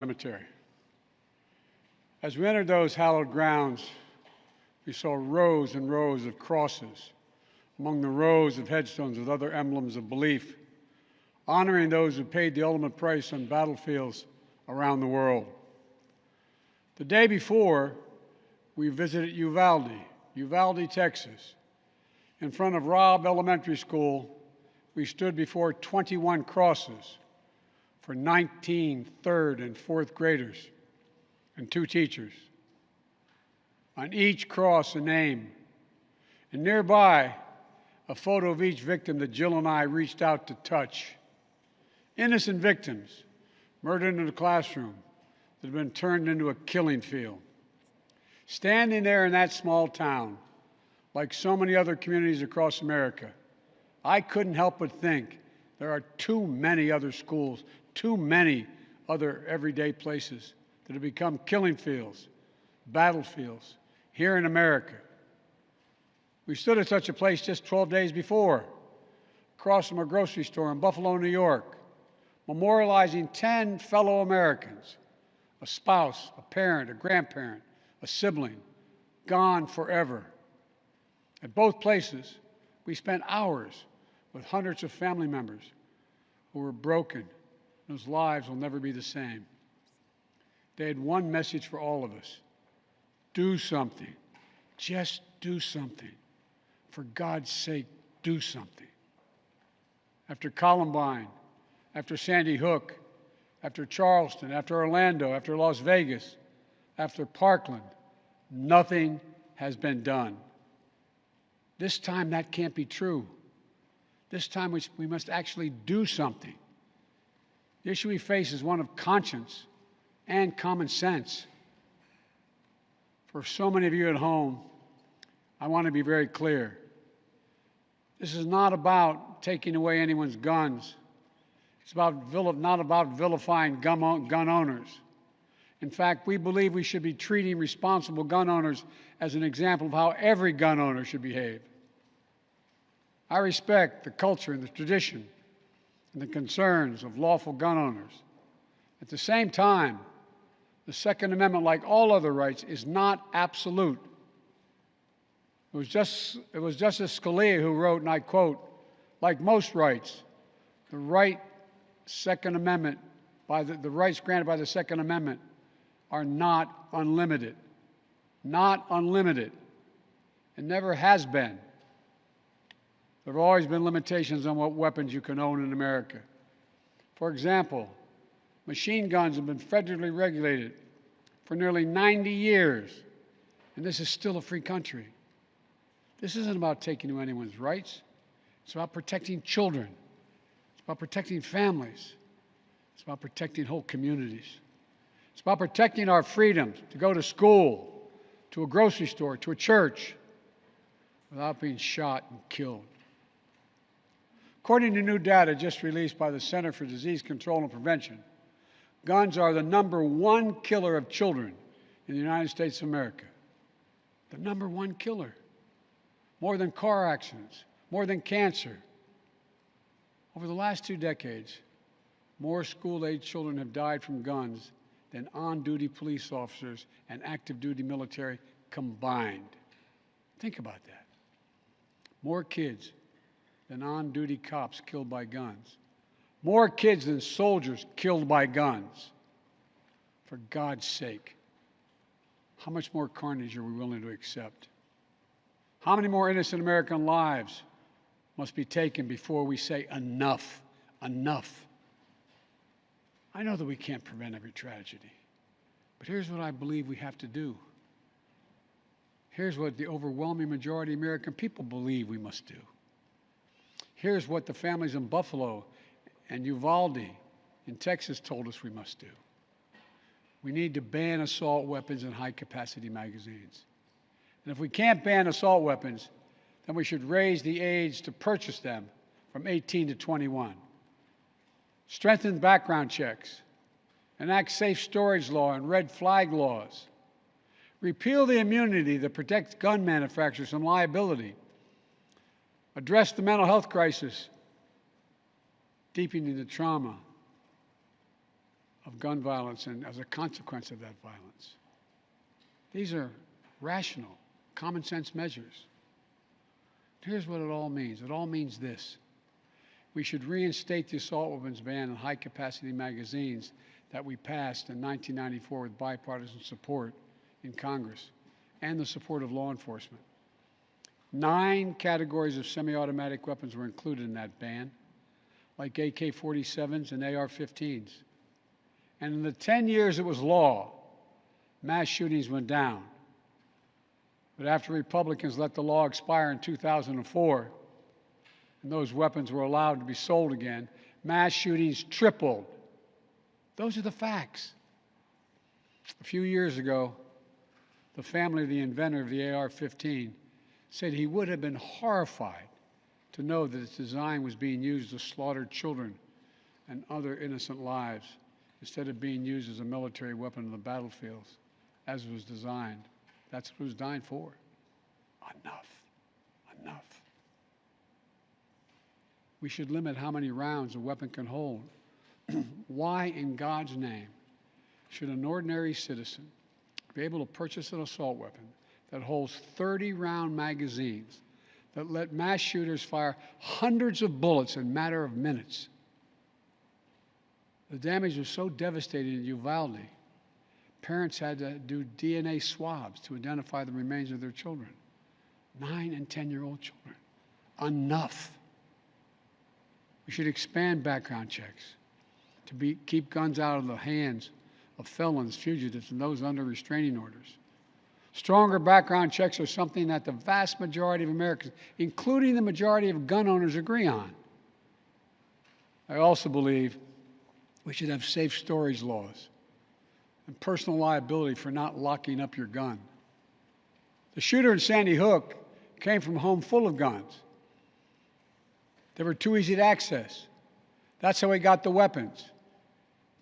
Cemetery. As we entered those hallowed grounds, we saw rows and rows of crosses among the rows of headstones with other emblems of belief, honoring those who paid the ultimate price on battlefields around the world. The day before, we visited Uvalde, Texas. In front of Robb Elementary School, we stood before 21 crosses for 19 third and fourth graders and 2 teachers. On each cross, a name, and nearby, a photo of each victim that Jill and I reached out to touch. Innocent victims murdered in a classroom that had been turned into a killing field. Standing there in that small town, like so many other communities across America, I couldn't help but think there are too many other schools, too many other everyday places that have become killing fields, battlefields here in America. We stood at such a place just 12 days before, across from a grocery store in Buffalo, New York, memorializing 10 fellow Americans, a spouse, a parent, a grandparent, a sibling, gone forever. At both places, we spent hours with hundreds of family members who were broken, whose lives will never be the same. They had one message for all of us: do something. Just do something. For God's sake, do something. After Columbine, after Sandy Hook, after Charleston, after Orlando, after Las Vegas, after Parkland, nothing has been done. This time, that can't be true. This time, we must actually do something. The issue we face is one of conscience and common sense. For so many of you at home, I want to be very clear. This is not about taking away anyone's guns. It's not about vilifying gun owners. In fact, we believe we should be treating responsible gun owners as an example of how every gun owner should behave. I respect the culture and the tradition and the concerns of lawful gun owners. At the same time, the Second Amendment, like all other rights, is not absolute. It was Justice Scalia who wrote, and I quote, "Like most rights, the rights granted by the Second Amendment are not unlimited." Not unlimited. It never has been. There have always been limitations on what weapons you can own in America. For example, machine guns have been federally regulated for nearly 90 years, and this is still a free country. This isn't about taking away anyone's rights. It's about protecting children. It's about protecting families. It's about protecting whole communities. It's about protecting our freedom to go to school, to a grocery store, to a church, without being shot and killed. According to new data just released by the Center for Disease Control and Prevention, guns are the #1 killer of children in the United States of America. The #1 killer. More than car accidents, more than cancer. Over the last 2 decades, more school-age children have died from guns than on-duty police officers and active-duty military combined. Think about that. More kids than on-duty cops killed by guns. More kids than soldiers killed by guns. For God's sake, how much more carnage are we willing to accept? How many more innocent American lives must be taken before we say enough, enough? I know that we can't prevent every tragedy, but here's what I believe we have to do. Here's what the overwhelming majority of American people believe we must do. Here's what the families in Buffalo and Uvalde in Texas told us we must do. We need to ban assault weapons and high-capacity magazines. And if we can't ban assault weapons, then we should raise the age to purchase them from 18 to 21. Strengthen background checks. Enact safe storage law and red flag laws. Repeal the immunity that protects gun manufacturers from liability. Address the mental health crisis, deepening the trauma of gun violence and as a consequence of that violence. These are rational, common sense measures. Here's what it all means. It all means this. We should reinstate the assault weapons ban on high-capacity magazines that we passed in 1994 with bipartisan support in Congress and the support of law enforcement. 9 categories of semi-automatic weapons were included in that ban, like AK-47s and AR-15s. And in the 10 years it was law, mass shootings went down. But after Republicans let the law expire in 2004, and those weapons were allowed to be sold again, mass shootings tripled. Those are the facts. A few years ago, the family of the inventor of the AR-15 said he would have been horrified to know that its design was being used to slaughter children and other innocent lives instead of being used as a military weapon on the battlefields as it was designed. That's what it was designed for. Enough. Enough. We should limit how many rounds a weapon can hold. Why in God's name should an ordinary citizen be able to purchase an assault weapon that holds 30-round magazines that let mass shooters fire hundreds of bullets in a matter of minutes? The damage was so devastating in Uvalde, parents had to do DNA swabs to identify the remains of their children. 9 and 10-year-old children. Enough. We should expand background checks to keep guns out of the hands of felons, fugitives, and those under restraining orders. Stronger background checks are something that the vast majority of Americans, including the majority of gun owners, agree on. I also believe we should have safe storage laws and personal liability for not locking up your gun. The shooter in Sandy Hook came from a home full of guns. They were too easy to access. That's how he got the weapons.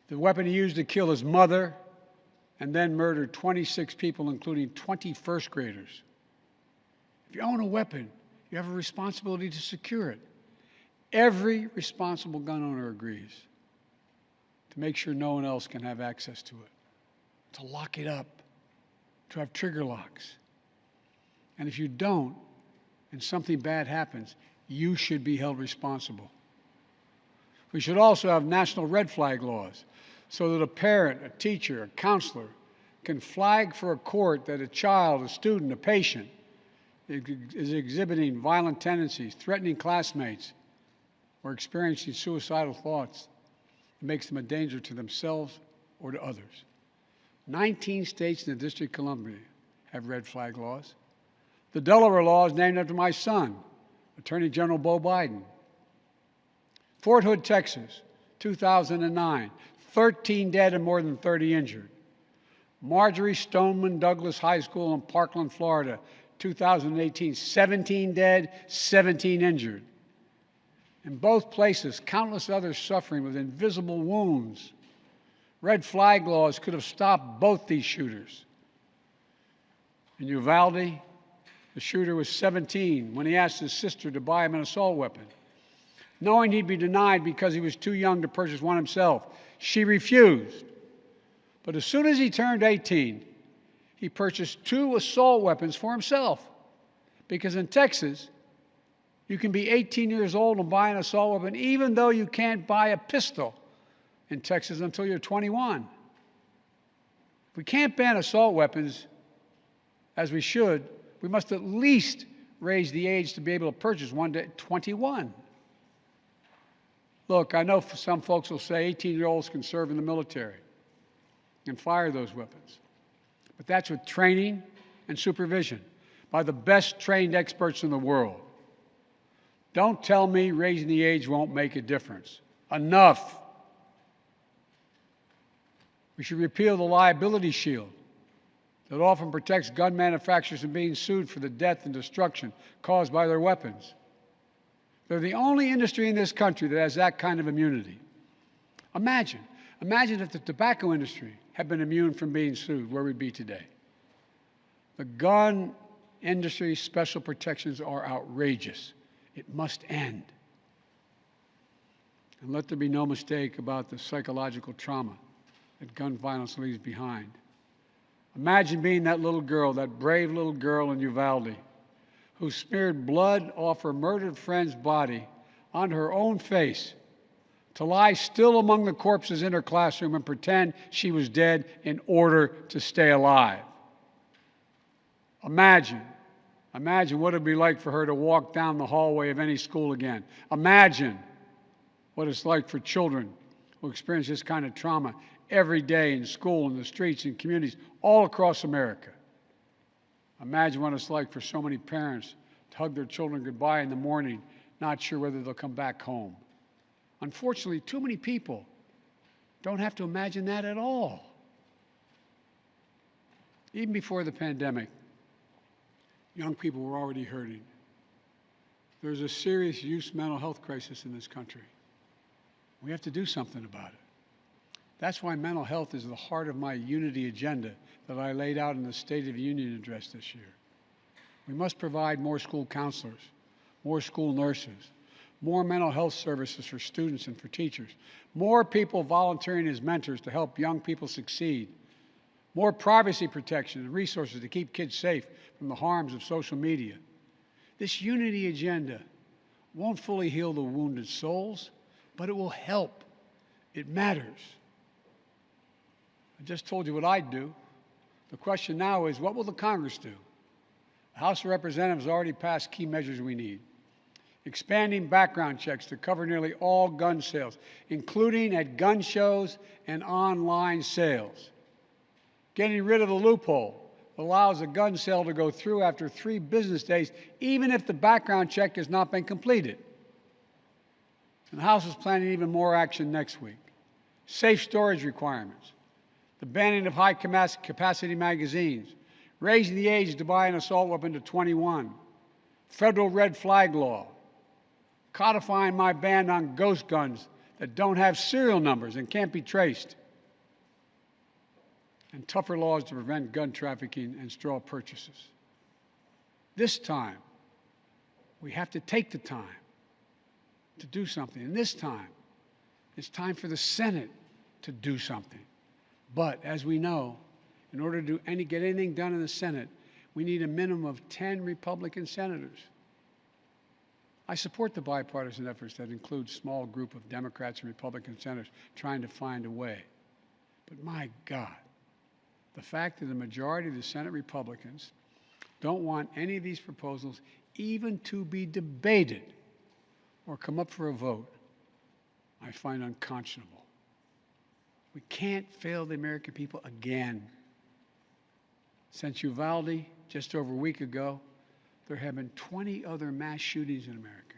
The weapon he used to kill his mother and then murdered 26 people, including 20 first graders. If you own a weapon, you have a responsibility to secure it. Every responsible gun owner agrees to make sure no one else can have access to it, to lock it up, to have trigger locks. And if you don't, and something bad happens, you should be held responsible. We should also have national red flag laws so that a parent, a teacher, a counselor can flag for a court that a child, a student, a patient is exhibiting violent tendencies, threatening classmates, or experiencing suicidal thoughts that makes them a danger to themselves or to others. 19 states in the District of Columbia have red flag laws. The Delaware law is named after my son, Attorney General Beau Biden. Fort Hood, Texas, 2009, 13 dead and more than 30 injured. Marjorie Stoneman Douglas High School in Parkland, Florida, 2018, 17 dead, 17 injured. In both places, countless others suffering with invisible wounds. Red flag laws could have stopped both these shooters. In Uvalde, the shooter was 17 when he asked his sister to buy him an assault weapon. Knowing he'd be denied because he was too young to purchase one himself, she refused. But as soon as he turned 18, he purchased 2 assault weapons for himself. Because in Texas, you can be 18 years old and buy an assault weapon even though you can't buy a pistol in Texas until you're 21. If we can't ban assault weapons, as we should, we must at least raise the age to be able to purchase one to 21. Look, I know some folks will say 18-year-olds can serve in the military and fire those weapons. But that's with training and supervision by the best trained experts in the world. Don't tell me raising the age won't make a difference. Enough. We should repeal the liability shield that often protects gun manufacturers from being sued for the death and destruction caused by their weapons. They're the only industry in this country that has that kind of immunity. Imagine if the tobacco industry had been immune from being sued, where we'd be today. The gun industry's special protections are outrageous. It must end. And let there be no mistake about the psychological trauma that gun violence leaves behind. Imagine being that little girl, that brave little girl in Uvalde, who smeared blood off her murdered friend's body onto her own face to lie still among the corpses in her classroom and pretend she was dead in order to stay alive. Imagine what it would be like for her to walk down the hallway of any school again. Imagine what it's like for children who experience this kind of trauma every day in school, in the streets, in communities all across America. Imagine what it's like for so many parents to hug their children goodbye in the morning, not sure whether they'll come back home. Unfortunately, too many people don't have to imagine that at all. Even before the pandemic, young people were already hurting. There's a serious youth mental health crisis in this country. We have to do something about it. That's why mental health is the heart of my unity agenda that I laid out in the State of the Union address this year. We must provide more school counselors, more school nurses, more mental health services for students and for teachers, more people volunteering as mentors to help young people succeed, more privacy protection and resources to keep kids safe from the harms of social media. This unity agenda won't fully heal the wounded souls, but it will help. It matters. I just told you what I'd do. The question now is, what will the Congress do? The House of Representatives already passed key measures we need. Expanding background checks to cover nearly all gun sales, including at gun shows and online sales. Getting rid of the loophole that allows a gun sale to go through after 3 business days, even if the background check has not been completed. And the House is planning even more action next week. Safe storage requirements, the banning of high-capacity magazines, raising the age to buy an assault weapon to 21, federal red flag law, codifying my ban on ghost guns that don't have serial numbers and can't be traced, and tougher laws to prevent gun trafficking and straw purchases. This time, we have to take the time to do something. And this time, it's time for the Senate to do something. But as we know, in order to get anything done in the Senate, we need a minimum of 10 Republican senators. I support the bipartisan efforts that include a small group of Democrats and Republican senators trying to find a way. But my God, the fact that the majority of the Senate Republicans don't want any of these proposals even to be debated or come up for a vote, I find unconscionable. We can't fail the American people again. Since Uvalde, just over a week ago, there have been 20 other mass shootings in America,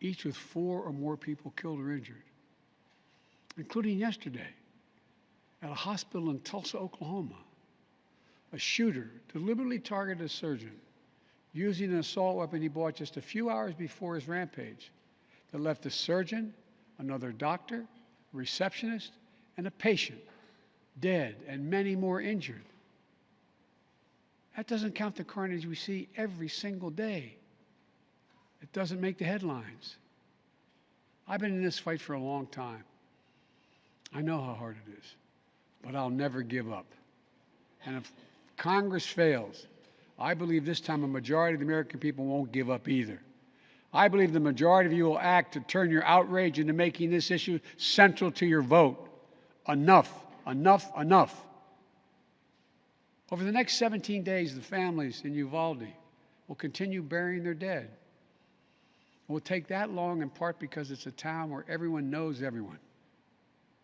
each with 4 or more people killed or injured, including yesterday at a hospital in Tulsa, Oklahoma. A shooter deliberately targeted a surgeon using an assault weapon he bought just a few hours before his rampage that left a surgeon, another doctor, a receptionist, and a patient dead and many more injured. That doesn't count the carnage we see every single day. It doesn't make the headlines. I've been in this fight for a long time. I know how hard it is, but I'll never give up. And if Congress fails, I believe this time a majority of the American people won't give up either. I believe the majority of you will act to turn your outrage into making this issue central to your vote. Enough, enough, enough. Over the next 17 days, the families in Uvalde will continue burying their dead. It will take that long in part because it's a town where everyone knows everyone.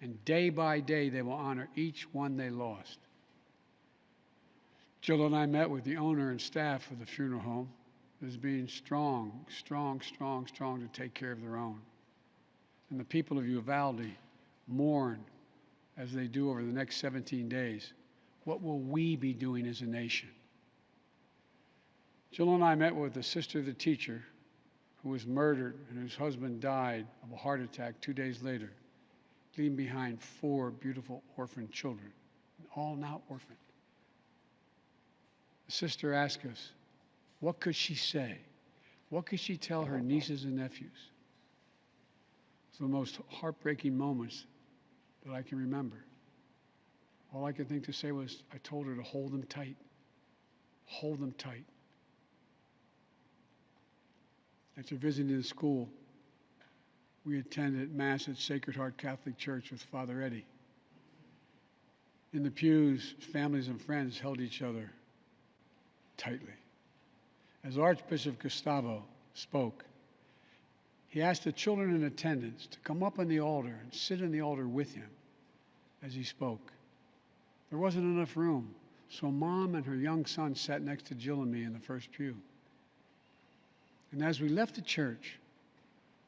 And day by day, they will honor each one they lost. Jill and I met with the owner and staff of the funeral home as being strong to take care of their own. And the people of Uvalde mourn as they do over the next 17 days. What will we be doing as a nation? Jill and I met with the sister of the teacher who was murdered and whose husband died of a heart attack 2 days later, leaving behind 4 beautiful orphan children, all now orphaned. The sister asked us, what could she say? What could she tell her nieces and nephews? It's the most heartbreaking moments that I can remember. All I could think to say was, I told her to hold them tight. Hold them tight. After visiting the school, we attended Mass at Sacred Heart Catholic Church with Father Eddie. In the pews, families and friends held each other tightly. As Archbishop Gustavo spoke, he asked the children in attendance to come up on the altar and sit in the altar with him as he spoke. There wasn't enough room, so Mom and her young son sat next to Jill and me in the first pew. And as we left the church,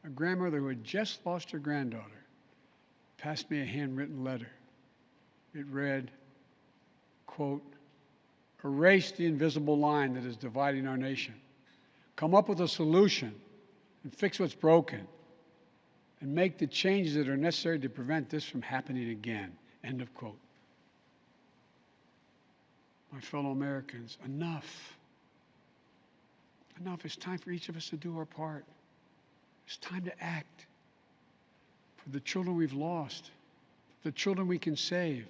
a grandmother who had just lost her granddaughter passed me a handwritten letter. It read, quote, "Erase the invisible line that is dividing our nation. Come up with a solution and fix what's broken and make the changes that are necessary to prevent this from happening again." End of quote. My fellow Americans, enough. Enough. It's time for each of us to do our part. It's time to act for the children we've lost, for the children we can save,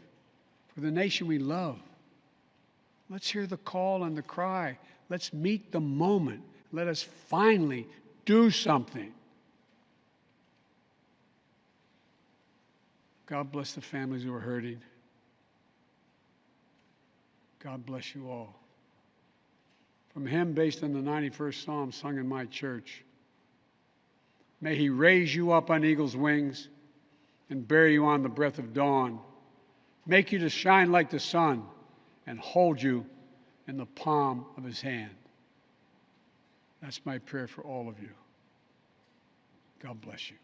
for the nation we love. Let's hear the call and the cry. Let's meet the moment. Let us finally do something. God bless the families who are hurting. God bless you all. From a hymn based on the 91st Psalm sung in my church. May he raise you up on eagle's wings and bear you on the breath of dawn, make you to shine like the sun and hold you in the palm of his hand. That's my prayer for all of you. God bless you.